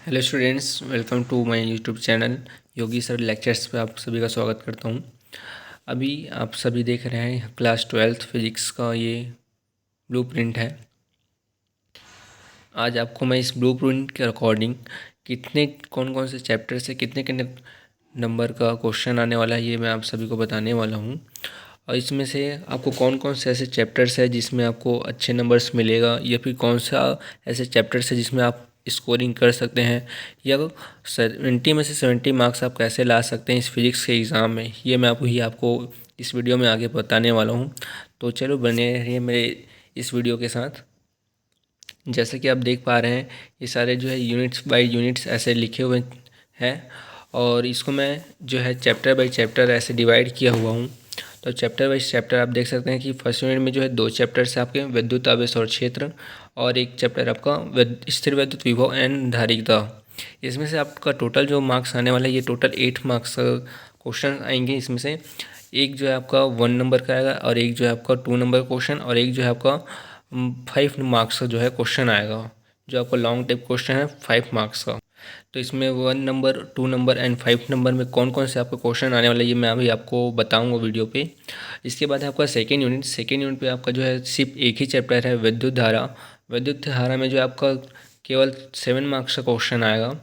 Hello students, welcome to my YouTube channel Yogi sir lectures पे आप सभी का स्वागत करता हूँ। अभी आप सभी देख रहे हैं क्लास 12th फिजिक्स का ये ब्लूप्रिंट है। आज आपको मैं इस ब्लूप्रिंट के अकॉर्डिंग कौन कौन से चैप्टर से कितने कितने नंबर का क्वेश्चन आने वाला है ये मैं आप सभी को बताने वाला हूँ। और इसमें से आपको कौन कौन से ऐसे चैप्टर्स है जिसमें आपको अच्छे नंबर्स मिलेगा, या फिर कौन सा ऐसे चैप्टर्स है जिसमें आप स्कोरिंग कर सकते हैं, या 70 में से 70 मार्क्स आप कैसे ला सकते हैं इस फिज़िक्स के एग्ज़ाम में, ये मैं आपको इस वीडियो में आगे बताने वाला हूँ। तो चलो बने रहिए मेरे इस वीडियो के साथ। जैसे कि आप देख पा रहे हैं ये सारे जो है यूनिट्स बाय यूनिट्स ऐसे लिखे हुए हैं, और इसको मैं जो है चैप्टर बाय चैप्टर ऐसे डिवाइड किया हुआ हूँ। तो चैप्टर बाय चैप्टर आप देख सकते हैं कि फर्स्ट यूनिट में जो है 2 चैप्टर्स हैं आपके, विद्युत आवेश और क्षेत्र, और एक चैप्टर आपका स्थिर विद्युत विभव एंड धारिता। इसमें से आपका टोटल जो मार्क्स आने वाला है ये टोटल 8 मार्क्स क्वेश्चन आएंगे। इसमें से एक जो है आपका 1 नंबर का आएगा, और एक जो है आपका 2 नंबर क्वेश्चन, और एक जो है आपका 5 मार्क्स का जो है क्वेश्चन आएगा, जो आपका लॉन्ग टाइप क्वेश्चन है 5 मार्क्स का। तो इसमें 1 नंबर, 2 नंबर एंड 5 नंबर में कौन कौन से आपको क्वेश्चन आने वाले ये मैं अभी आपको बताऊंगा वीडियो पे। इसके बाद आपका सेकेंड यूनिट पे आपका जो है सिर्फ एक ही चैप्टर है, विद्युत धारा। विद्युत धारा में जो है आपका केवल 7 मार्क्स का क्वेश्चन आएगा।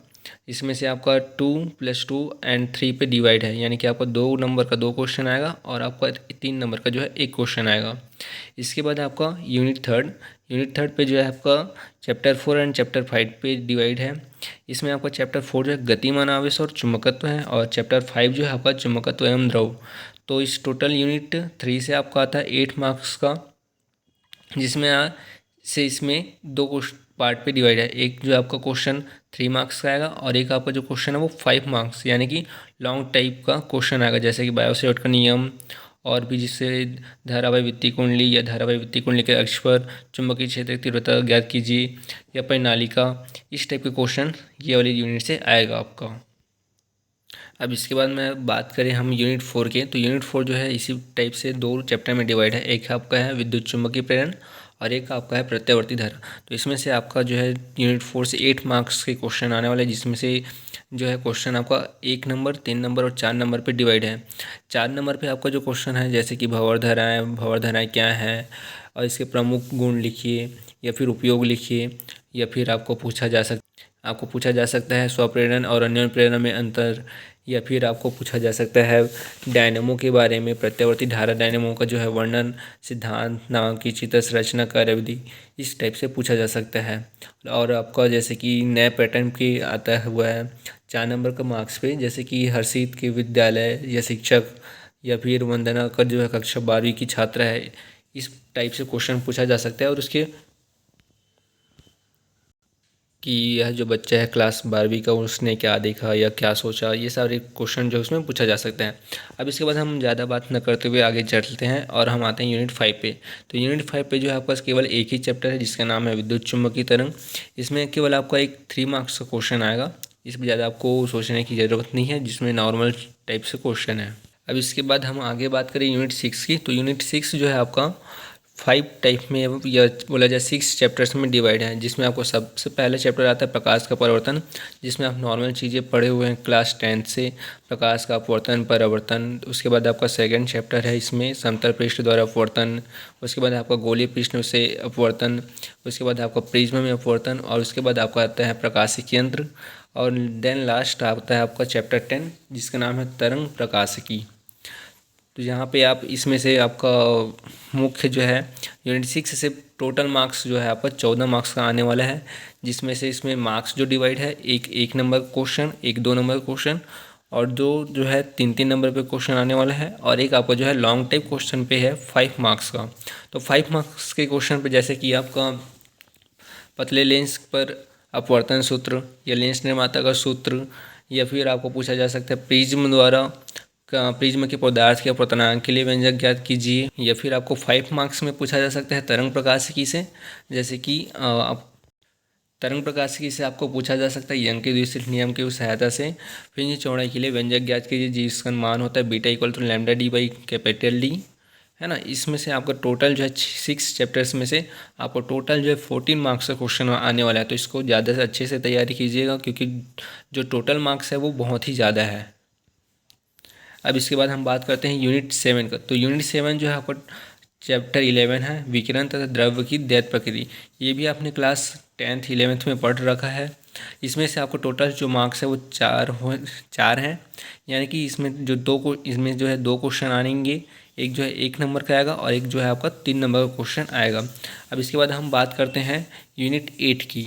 इसमें से आपका 2+2 एंड 3 पे डिवाइड है, यानी कि आपका 2 नंबर का 2 क्वेश्चन आएगा, और आपका 3 नंबर का जो है 1 क्वेश्चन आएगा। इसके बाद आपका यूनिट थर्ड पे जो है आपका चैप्टर 4 एंड चैप्टर 5 पे डिवाइड है। इसमें आपका चैप्टर 4 जो है गतिमान आवेश और चुंबकत्व है, और चैप्टर 5 जो है आपका चुंबकत्व एवं द्रव। तो इस टोटल यूनिट 3 से आपका आता है 8 मार्क्स का, जिसमें इसमें 2 पार्ट पे डिवाइड है। एक जो आपका क्वेश्चन 3 मार्क्स का आएगा, और एक आपका जो क्वेश्चन है वो 5 मार्क्स यानी कि लॉन्ग टाइप का क्वेश्चन आएगा, जैसे कि बायो-सेवर्ट का नियम, और भी जिससे धारावाही वित्तीय कुंडली या धारावाही वित्तीय कुंडली के अक्ष पर चुंबकीय क्षेत्र की तीव्रता ज्ञात कीजिए, या परिनालिका, इस टाइप के क्वेश्चन ये वाली यूनिट से आएगा आपका। अब इसके बाद में बात करें हम यूनिट 4 के, तो यूनिट 4 जो है इसी टाइप से 2 चैप्टर में डिवाइड है। एक आपका है विद्युत चुम्बकीय प्रेरण, और एक आपका है प्रत्यावर्ती धारा। तो इसमें से आपका जो है यूनिट 4 से 8 मार्क्स के क्वेश्चन आने वाले हैं, जिसमें से जो है क्वेश्चन आपका 1 नंबर, 3 नंबर और 4 नंबर पे डिवाइड है। 4 नंबर पे आपका जो क्वेश्चन है, जैसे कि भंवर धाराएँ क्या हैं, और इसके प्रमुख गुण लिखिए, या फिर उपयोग लिखिए, या फिर आपको पूछा जा सकता है स्वप्रेरण और अन्य प्रेरण में अंतर, या फिर आपको पूछा जा सकता है डायनेमो के बारे में, प्रत्यावर्ती धारा डायनेमो का जो है वर्णन, सिद्धांत, नाभिकीय चित्र संरचना, कार्यविधि, इस टाइप से पूछा जा सकता है। और आपका जैसे कि नए पैटर्न के आता हुआ है 4 नंबर का मार्क्स पे, जैसे कि हर्षित के विद्यालय या शिक्षक, या फिर वंदना का जो है कक्षा 12वीं की छात्रा है, इस टाइप से क्वेश्चन पूछा जा सकता है। और उसके कि यह जो बच्चा है क्लास 12वीं का, उसने क्या देखा या क्या सोचा, ये सारे क्वेश्चन जो उसमें पूछा जा सकता है। अब इसके बाद हम ज़्यादा बात न करते हुए आगे चलते हैं, और हम आते हैं यूनिट 5 पे। तो यूनिट 5 पे जो है आपका केवल एक ही चैप्टर है, जिसका नाम है विद्युत चुम्बकीय तरंग। इसमें केवल आपका एक 3 मार्क्स का क्वेश्चन आएगा। इसमें ज़्यादा आपको सोचने की ज़रूरत नहीं है, जिसमें नॉर्मल टाइप से क्वेश्चन है। अब इसके बाद हम आगे बात करें यूनिट 6 की, तो यूनिट 6 जो है आपका 5 टाइप में, या बोला जाए 6 चैप्टर्स में डिवाइड है। जिसमें आपको सबसे पहले चैप्टर आता है प्रकाश का परावर्तन, जिसमें आप नॉर्मल चीज़ें पढ़े हुए हैं क्लास 10 से, प्रकाश का अपवर्तन, परावर्तन। उसके बाद आपका सेकंड चैप्टर है इसमें समतल पृष्ठ द्वारा अपवर्तन। उसके बाद आपका गोलीय पृष्ठ से अपवर्तन। उसके बाद आपका प्रिज्म में अपवर्तन, और उसके बाद आपका आता है प्रकाशिकी यंत्र, और देन लास्ट आता है आपका चैप्टर 10, जिसका नाम है तरंग प्रकाशिकी। तो यहाँ पे आप इसमें से आपका मुख्य जो है यूनिट 6 से टोटल मार्क्स जो है आपका 14 मार्क्स का आने वाला है, जिसमें से इसमें मार्क्स जो डिवाइड है, एक नंबर क्वेश्चन, एक 2 नंबर क्वेश्चन, और दो जो है 3 नंबर पे क्वेश्चन आने वाला है, और एक आपका जो है लॉन्ग टाइप क्वेश्चन पे है 5 मार्क्स का। तो 5 मार्क्स के क्वेश्चन पे जैसे कि आपका पतले लेंस पर अपवर्तन सूत्र, या लेंस निर्माता का सूत्र, या फिर आपको पूछा जा सकता है प्रिज्म के पदार्थ के अपवर्तनांक के लिए व्यंजक ज्ञात कीजिए, या फिर आपको 5 मार्क्स में पूछा जा सकता है तरंग प्रकाशिकी से, जैसे कि आप तरंग प्रकाशिकी से आपको पूछा जा सकता है यंग के द्वितीय नियम की सहायता से फ्रिंज चौड़ाई के लिए व्यंजक ज्ञात कीजिए, जिसका मान होता है बीटा = λd/D। है ना। इसमें से आपका टोटल जो है 6 चैप्टर्स में से आपको टोटल जो है 14 मार्क्स का क्वेश्चन आने वाला है। तो इसको ज़्यादा से अच्छे से तैयारी कीजिएगा, क्योंकि जो टोटल मार्क्स है वो बहुत ही ज़्यादा है। अब इसके बाद हम बात करते हैं यूनिट 7 का। तो यूनिट 7 जो है आपका चैप्टर 11 है, विकिरण तथा द्रव्य की दैत प्रकृति। ये भी आपने क्लास 10th 11th में पढ़ रखा है। इसमें से आपको टोटल जो मार्क्स है वो 4 हैं, यानी कि इसमें जो है 2 क्वेश्चन आएंगे। एक जो है 1 नंबर का आएगा और एक जो है आपका 3 नंबर का क्वेश्चन आएगा। अब इसके बाद हम बात करते हैं यूनिट 8 की।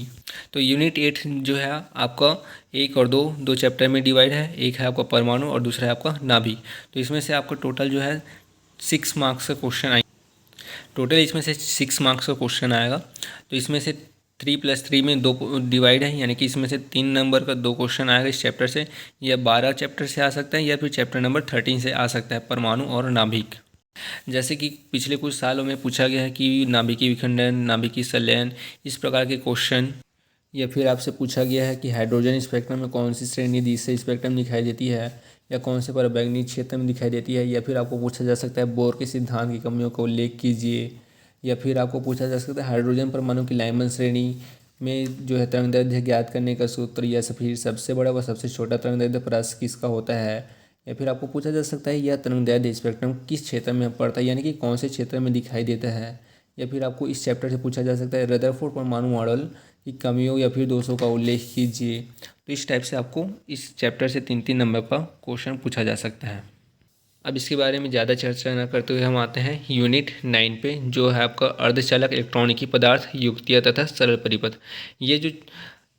तो यूनिट 8 जो है आपका 1 और 2 चैप्टर में डिवाइड है। एक है आपका परमाणु और दूसरा है आपका नाभिक। तो इसमें से आपका टोटल जो है 6 मार्क्स का क्वेश्चन आएगा। टोटल इसमें से 6 मार्क्स का क्वेश्चन आएगा। तो इसमें से 3+3 में 2 डिवाइड है, यानी कि इसमें से 3 नंबर का 2 क्वेश्चन आएगा इस चैप्टर से। या 12 चैप्टर से आ सकता है या फिर चैप्टर नंबर 13 से आ सकता है, परमाणु और नाभिक। जैसे कि पिछले कुछ सालों में पूछा गया है कि नाभिकीय विखंडन, नाभिकीय संलयन, इस प्रकार के क्वेश्चन। या फिर आपसे पूछा गया है कि हाइड्रोजन स्पेक्ट्रम में कौन सी श्रेणी जिससे स्पेक्ट्रम दिखाई देती है, या कौन से पराबैंगनी क्षेत्र में दिखाई देती है। या फिर आपको पूछा जा सकता है बोर के सिद्धांत की कमियों का उल्लेख कीजिए। या फिर आपको पूछा जा सकता है हाइड्रोजन परमाणु की लाइमन श्रेणी में जो है तरंगदैर्ध्य ज्ञात करने का सूत्र, या फिर सबसे बड़ा व सबसे छोटा तरंगदैर्ध्य परास किसका होता है। या फिर आपको पूछा जा सकता है यह तरंगदैर्ध्य स्पेक्ट्रम किस क्षेत्र में पड़ता है, यानी कि कौन से क्षेत्र में दिखाई देता है। या फिर आपको इस चैप्टर से पूछा जा सकता है रदरफोर्ड परमाणु मॉडल की कमियों या फिर दोषों का उल्लेख कीजिए। तो इस टाइप से आपको इस चैप्टर से 3-3 नंबर का क्वेश्चन पूछा जा सकता है। अब इसके बारे में ज़्यादा चर्चा न करते हुए हम आते हैं यूनिट 9 पे, जो है आपका अर्धचालक इलेक्ट्रॉनिकी पदार्थ, युक्तियाँ तथा सरल परिपथ। ये जो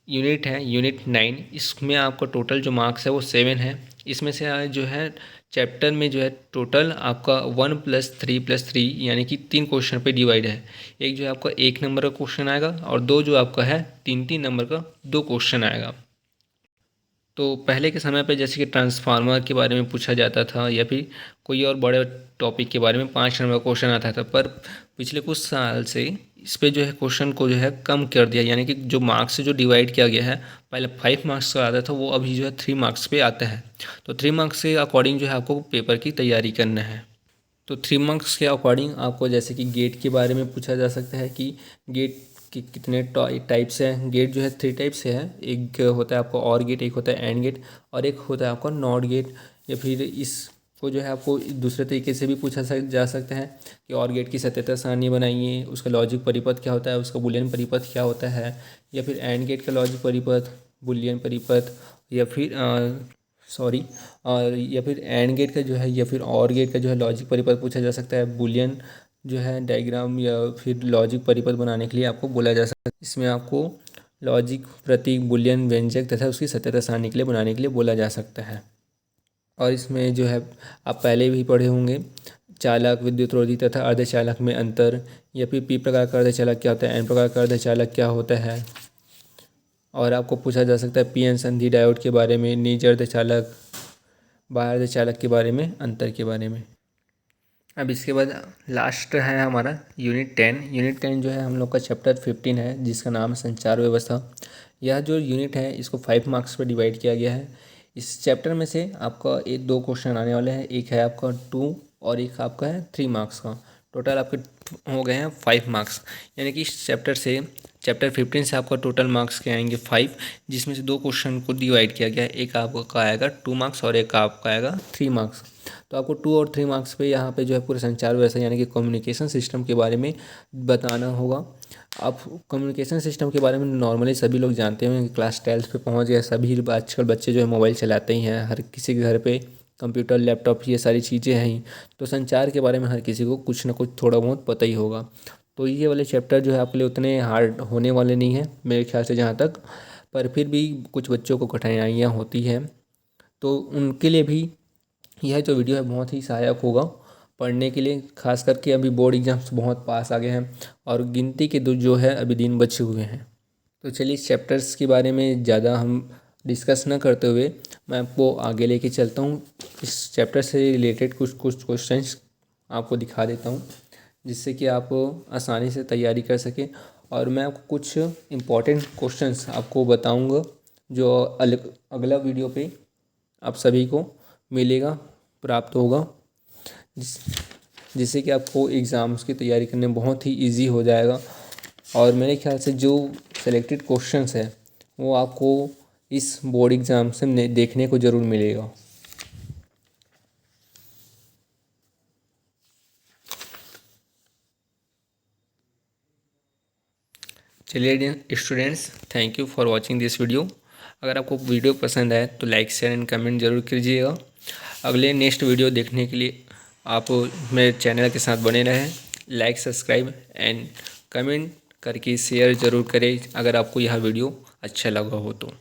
यूनिट है यूनिट 9, इसमें आपका टोटल जो मार्क्स है वो 7 है। इसमें से जो है चैप्टर में जो है टोटल आपका 1+3+3 यानी कि 3 क्वेश्चन पे डिवाइड है। एक जो है आपका 1 नंबर का क्वेश्चन आएगा और 2 जो आपका है 3-3 नंबर का 2 क्वेश्चन आएगा। तो पहले के समय पे जैसे कि ट्रांसफार्मर के बारे में पूछा जाता था या फिर कोई और बड़े टॉपिक के बारे में 5 नंबर का क्वेश्चन आता था, पर पिछले कुछ साल से इस पे जो है क्वेश्चन को जो है कम कर दिया, यानी कि जो मार्क्स से जो डिवाइड किया गया है, पहले 5 मार्क्स का आता था वो अभी जो है 3 मार्क्स पे आता है। तो 3 मार्क्स के अकॉर्डिंग जो है आपको पेपर की तैयारी करना है। तो 3 मार्क्स के अकॉर्डिंग आपको जैसे कि गेट के बारे में पूछा जा सकता है कि गेट कि कितने टाइप्स हैं। गेट जो है 3 टाइप से है। एक होता है आपका और गेट, एक होता है एंड गेट और एक होता है आपका नॉट गेट। या फिर इसको जो है आपको दूसरे तरीके से भी पूछा जा सकता है कि और गेट की सत्यता सारणी बनाइए, उसका लॉजिक परिपथ क्या होता है, उसका बुलियन परिपथ क्या होता है। या फिर एंड गेट का लॉजिक परिपथ, बुलियन परिपथ, या फिर या फिर एंड गेट का जो है या फिर और गेट का जो है लॉजिक परिपथ पूछा जा सकता है। बुलियन जो है डायग्राम या फिर लॉजिक परिपथ बनाने के लिए आपको बोला जा सकता है। इसमें आपको लॉजिक प्रतीक, बुलियन व्यंजक तथा उसकी सत्यता सारणी के लिए बनाने के लिए बोला जा सकता है। और इसमें जो है आप पहले भी पढ़े होंगे चालक, विद्युतरोधी तथा अर्धचालक में अंतर, या फिर पी प्रकार का अर्धचालक क्या होता है, एन प्रकार का अर्धचालक क्या होता है। और आपको पूछा जा सकता है पीएन संधि डायोड के बारे में, निज अर्धचालक, बाह्य अर्धचालक के बारे में, अंतर के बारे में। अब इसके बाद लास्ट है हमारा यूनिट 10। यूनिट 10 जो है हम लोग का चैप्टर 15 है, जिसका नाम है संचार व्यवस्था। यह जो यूनिट है इसको 5 मार्क्स पर डिवाइड किया गया है। इस चैप्टर में से आपका 2 क्वेश्चन आने वाले हैं। एक है आपका 2 और एक आपका है 3 मार्क्स का। टोटल आपके हो गए हैं 5 मार्क्स, यानी कि इस चैप्टर 15 से आपका टोटल मार्क्स के आएंगे 5, जिसमें से 2 क्वेश्चन को डिवाइड किया गया है। एक आपका आएगा 2 मार्क्स और एक आपका आएगा 3 मार्क्स। तो आपको 2 और 3 मार्क्स पे यहाँ पे जो है पूरे संचार व्यवस्था यानी कि कम्युनिकेशन सिस्टम के बारे में बताना होगा। आप कम्युनिकेशन सिस्टम के बारे में नॉर्मली सभी लोग जानते हैं, क्लास 12 पे पहुँच गए सभी। आजकल बच्चे जो है मोबाइल चलाते ही हैं, हर किसी के घर पे कंप्यूटर, लैपटॉप, ये सारी चीज़ें हैं ही। तो संचार के बारे में हर किसी को कुछ ना कुछ थोड़ा बहुत पता ही होगा। तो ये वाले चैप्टर जो है आपके लिए उतने हार्ड होने वाले नहीं हैं मेरे ख्याल से जहाँ तक, पर फिर भी कुछ बच्चों को कठिनाइयाँ होती हैं, तो उनके लिए भी यह जो वीडियो है बहुत ही सहायक होगा पढ़ने के लिए। खास करके अभी बोर्ड एग्जाम्स बहुत पास आ गए हैं और गिनती के जो है अभी दिन बचे हुए हैं। तो चलिए इस चैप्टर्स के बारे में ज़्यादा हम डिस्कस न करते हुए मैं आपको आगे लेके चलता हूँ। इस चैप्टर से रिलेटेड कुछ क्वेश्चंस आपको दिखा देता हूँ, जिससे कि आप आसानी से तैयारी कर सकें। और मैं आपको कुछ इम्पॉर्टेंट क्वेश्चंस आपको बताऊँगा जो अगला वीडियो पे आप सभी को मिलेगा, प्राप्त होगा। जिससे कि आपको एग्ज़ाम्स की तैयारी करने में बहुत ही ईजी हो जाएगा। और मेरे ख्याल से जो सेलेक्टेड क्वेश्चंस है वो आपको इस बोर्ड एग्ज़ाम से देखने को ज़रूर मिलेगा। चलिए students, thank you for watching this video. अगर आपको वीडियो पसंद आए तो लाइक शेयर एंड कमेंट ज़रूर कीजिएगा। अगले नेक्स्ट वीडियो देखने के लिए आप मेरे चैनल के साथ बने रहें। लाइक सब्सक्राइब एंड कमेंट करके शेयर ज़रूर करें अगर आपको यह वीडियो अच्छा लगा हो तो।